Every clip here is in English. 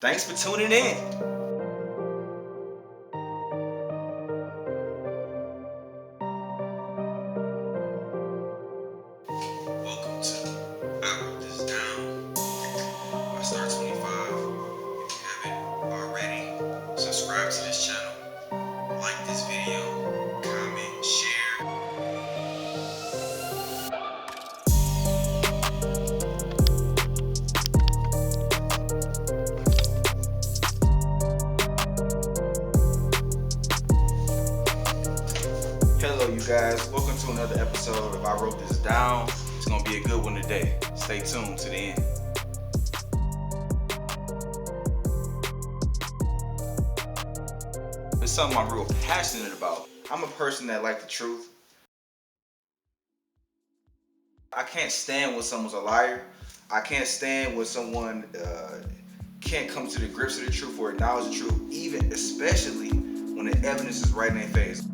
Thanks for tuning in. Welcome to I Wrote This Down by Star 25. If you haven't already, subscribe to this channel, like this video, comment, share. Hello, you guys. Welcome to another episode of I Wrote This Down. It's going to be a good one today. Stay tuned to the end. It's something I'm real passionate about. I'm a person that likes the truth. I can't stand when someone's a liar. I can't stand when someone can't come to the grips of the truth or acknowledge the truth, even especially when the evidence is right in their face.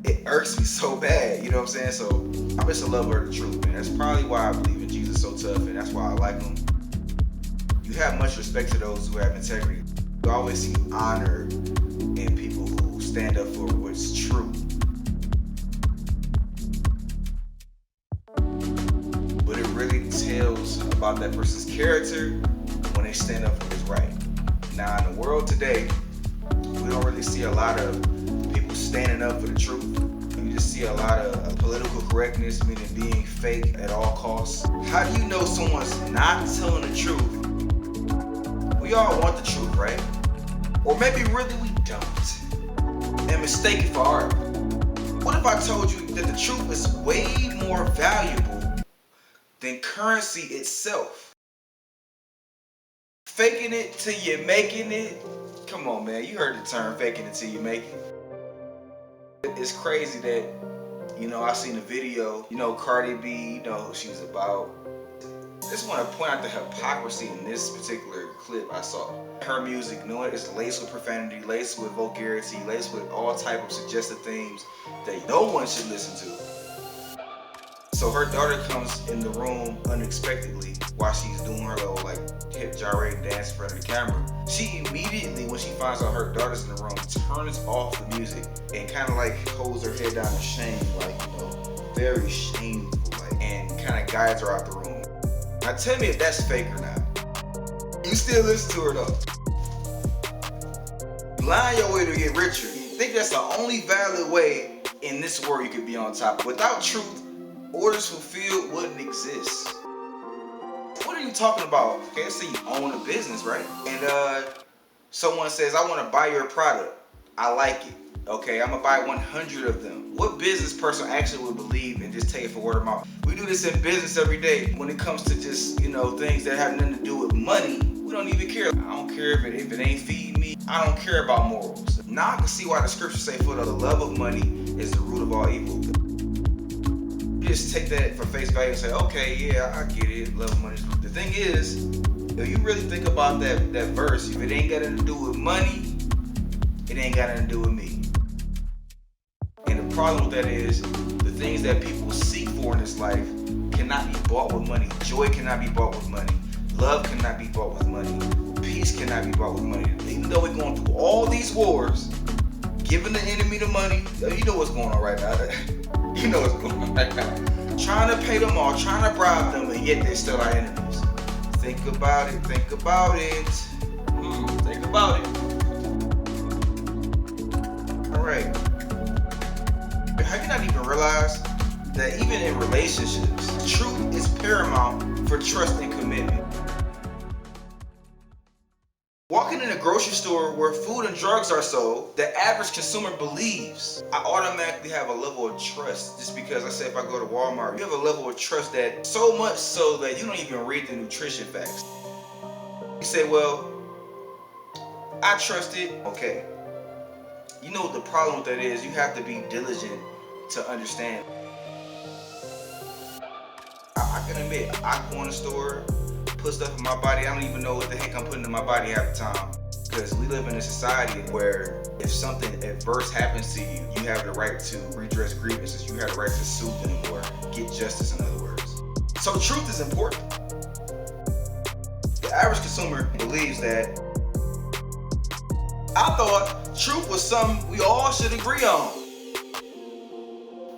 It irks me so bad, you know what I'm saying? So I'm just a lover of the truth, man. That's probably why I believe in Jesus so tough, and that's why I like him. You have much respect to those who have integrity. You always see honor in people who stand up for what's true. But it really tells about that person's character when they stand up for what's right. Now, in the world today, we don't really see a lot of people standing up for the truth. You just see a lot of political correctness, meaning being fake at all costs. How do you know someone's not telling the truth? We all want the truth, right? Or maybe really we don't, and mistake it for art. What if I told you that the truth is way more valuable than currency itself? Faking it till you're making it. Come on, man. You heard the term faking it till you make it. It's crazy that, I seen a video, Cardi B, who she was about. I just want to point out the hypocrisy in this particular clip I saw. Her music, it's laced with profanity, laced with vulgarity, laced with all type of suggestive themes that no one should listen to. So her daughter comes in the room unexpectedly while she's doing her little hip gyrating dance in front of the camera. She immediately, when she finds out her daughter's in the room, turns off the music and kind of holds her head down in shame, very shameful, and kind of guides her out the room. Now tell me if that's fake or not. You still listen to her though. Lying your way to get richer. You think that's the only valid way in this world you could be on top. Without truth, orders fulfilled wouldn't exist. What are you talking about? Okay, let's say you own a business, right? And someone says, I want to buy your product. I like it. Okay, I'm gonna buy 100 of them. What business person actually would believe and just take it for word of mouth? We do this in business every day. When it comes to just, things that have nothing to do with money, we don't even care. I don't care if it ain't feeding me. I don't care about morals. Now I can see why the scriptures say, for the love of money is the root of all evil. You just take that for face value and say, okay, yeah, I get it. Love of money. The thing is, if you really think about that verse, if it ain't got nothing to do with money, it ain't got nothing to do with me. And the problem with that is, the things that people seek for in this life cannot be bought with money. Joy cannot be bought with money. Love cannot be bought with money. Peace cannot be bought with money. Even though we're going through all these wars, giving the enemy the money, you know what's going on right now. You know what's going on right now. Trying to pay them off, trying to bribe them, and yet they're still our enemies. Think about it, think about it. Think about it. Alright. Have you not even realized that even in relationships, truth is paramount for trust and commitment? Walking in a grocery store where food and drugs are sold, the average consumer believes I automatically have a level of trust. Just because I say if I go to Walmart, you have a level of trust that so much so that you don't even read the nutrition facts. You say, well, I trust it. Okay. You know what the problem with that is? You have to be diligent to understand. I can admit, I go in the store, put stuff in my body, I don't even know what the heck I'm putting in my body half the time. Because we live in a society where if something adverse happens to you, you have the right to redress grievances. You have the right to sue them or get justice, in other words. So truth is important. The average consumer believes that I thought truth was something we all should agree on.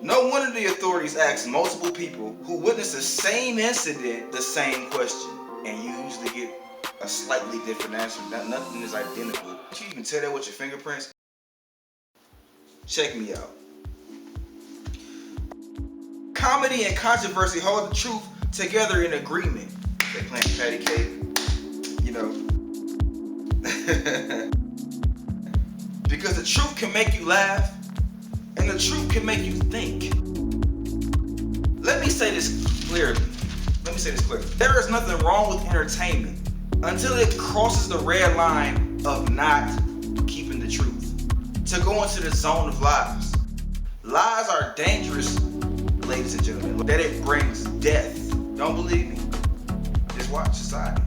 No wonder the authorities ask multiple people who witnessed the same incident the same question, and you usually get a slightly different answer. Nothing is identical. Can you even tell that with your fingerprints? Check me out. Comedy and controversy hold the truth together in agreement. They playing patty cake, you know. Because the truth can make you laugh, and the truth can make you think. Let me say this clearly. There is nothing wrong with entertainment until it crosses the red line of not keeping the truth, to go into the zone of lies. Lies are dangerous, ladies and gentlemen, that it brings death. Don't believe me? Just watch society.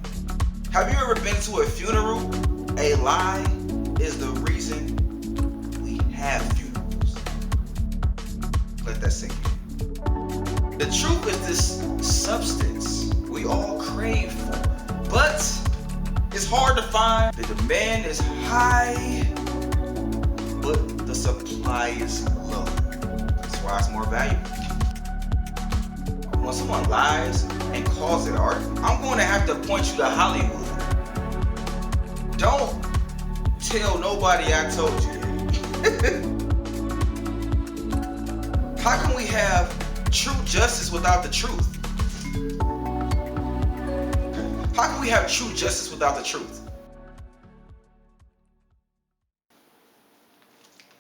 Have you ever been to a funeral? A lie is the reason we have funerals. Let that sink in. The truth is this substance we all crave for, but it's hard to find. The demand is high, but the supply is low. That's why it's more valuable. When someone lies and calls it art, I'm going to have to point you to Hollywood. Don't tell nobody I told you that. How can we have true justice without the truth? How can we have true justice without the truth?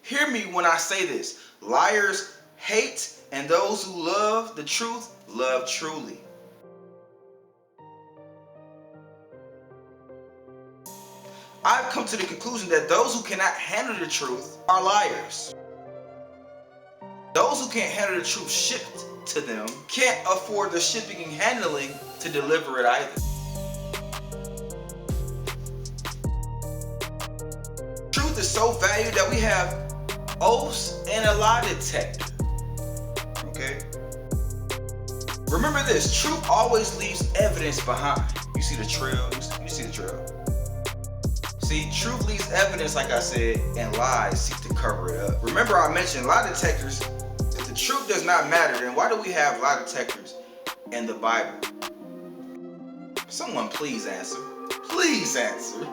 Hear me when I say this. Liars hate, and those who love the truth love truly. I've come to the conclusion that those who cannot handle the truth are liars. Those who can't handle the truth shipped to them can't afford the shipping and handling to deliver it either. Truth is so valued that we have oaths and a lie detector. Okay? Remember this, truth always leaves evidence behind. You see the trail, you see the trail. See, truth leaves evidence, like I said, and lies seek to cover it up. Remember I mentioned lie detectors. If the truth does not matter, then why do we have lie detectors in the Bible? Someone please answer. Please answer.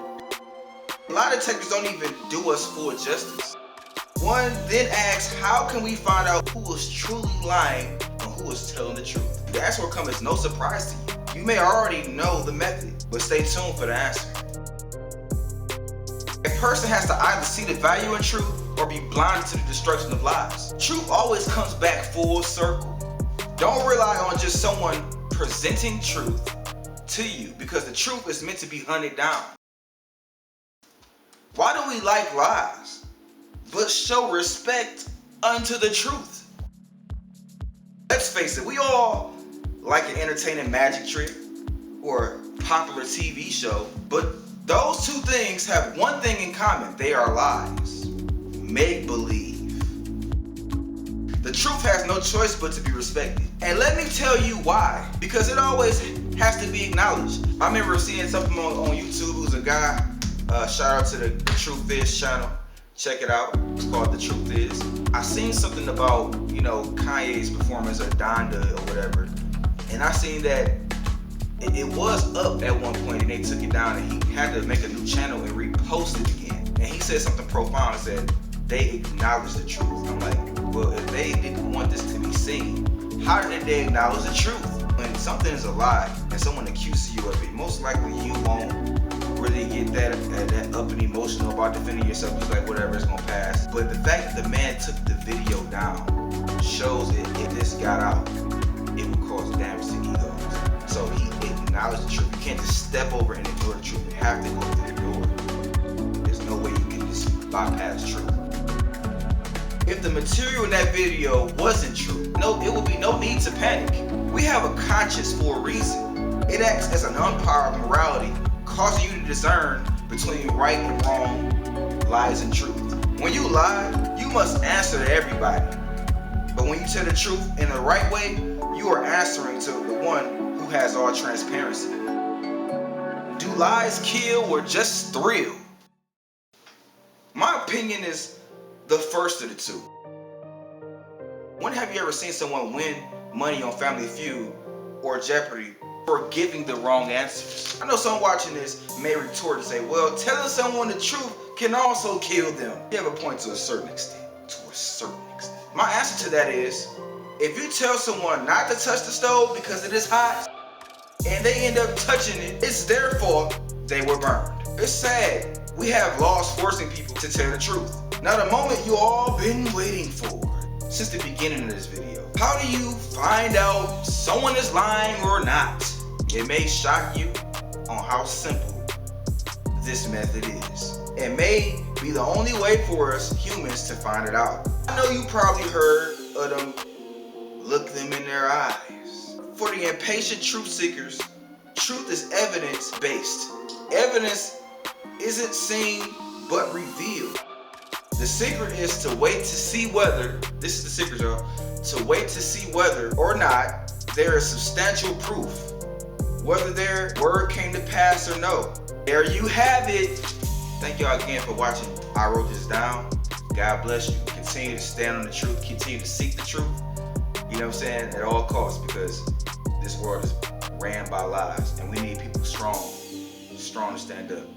Lie detectors don't even do us full justice. One then asks, how can we find out who is truly lying and who is telling the truth? The answer will come as no surprise to you. You may already know the method, but stay tuned for the answer. A person has to either see the value in truth or be blinded to the destruction of lies. Truth always comes back full circle. Don't rely on just someone presenting truth to you, because the truth is meant to be hunted down. Why do we like lies, but show respect unto the truth? Let's face it, we all like an entertaining magic trick or popular TV show, but those two things have one thing in common. They are lies. Make believe. The truth has no choice but to be respected. And let me tell you why. Because it always has to be acknowledged. I remember seeing something on YouTube. Who's a guy, shout out to the Truth Is channel. Check it out. It's called The Truth Is. I seen something about, Kanye's performance of Donda or whatever. And I seen that it was up at one point and they took it down, and he had to make a new channel and repost it again. And he said something profound, said they acknowledge the truth. I'm like, well, if they didn't want this to be seen, how did they acknowledge the truth? When something is a lie and someone accuses you of it, most likely you won't really get that up and emotional about defending yourself. Just like, whatever, it's gonna pass. But the fact that the man took the video down shows that if this got out, it would cause damage to egos. So he acknowledged the truth. You can't just step over and ignore the truth. You have to go through the door. There's no way you can just bypass truth. If the material in that video wasn't true, it would be no need to panic. We have a conscience for a reason. It acts as an umpire of morality, causing you to discern between right and wrong, lies and truth. When you lie, you must answer to everybody. But when you tell the truth in the right way, you are answering to the one who has all transparency. Do lies kill or just thrill? opinion is the first of the two. When have you ever seen someone win money on Family Feud or Jeopardy for giving the wrong answers? I know someone watching this may retort and say, well, telling someone the truth can also kill them. You have a point to a certain extent. My answer to that is, if you tell someone not to touch the stove because it is hot, and they end up touching it, it's their fault they were burned. It's sad. We have laws forcing people to tell the truth. Now, the moment you all been waiting for since the beginning of this video. How do you find out someone is lying or not? It may shock you on how simple this method is. It may be the only way for us humans to find it out. I know you probably heard of them look them in their eyes. For the impatient truth seekers, truth is evidence-based. Evidence isn't seen but revealed. The secret is to wait to see whether, this is the secret y'all, to wait to see whether or not there is substantial proof, whether their word came to pass or no. There you have it. Thank y'all again for watching. I wrote this down. God bless you. Continue to stand on the truth. Continue to seek the truth. You know what I'm saying? At all costs, because this world is ran by lies, and we need people strong to stand up.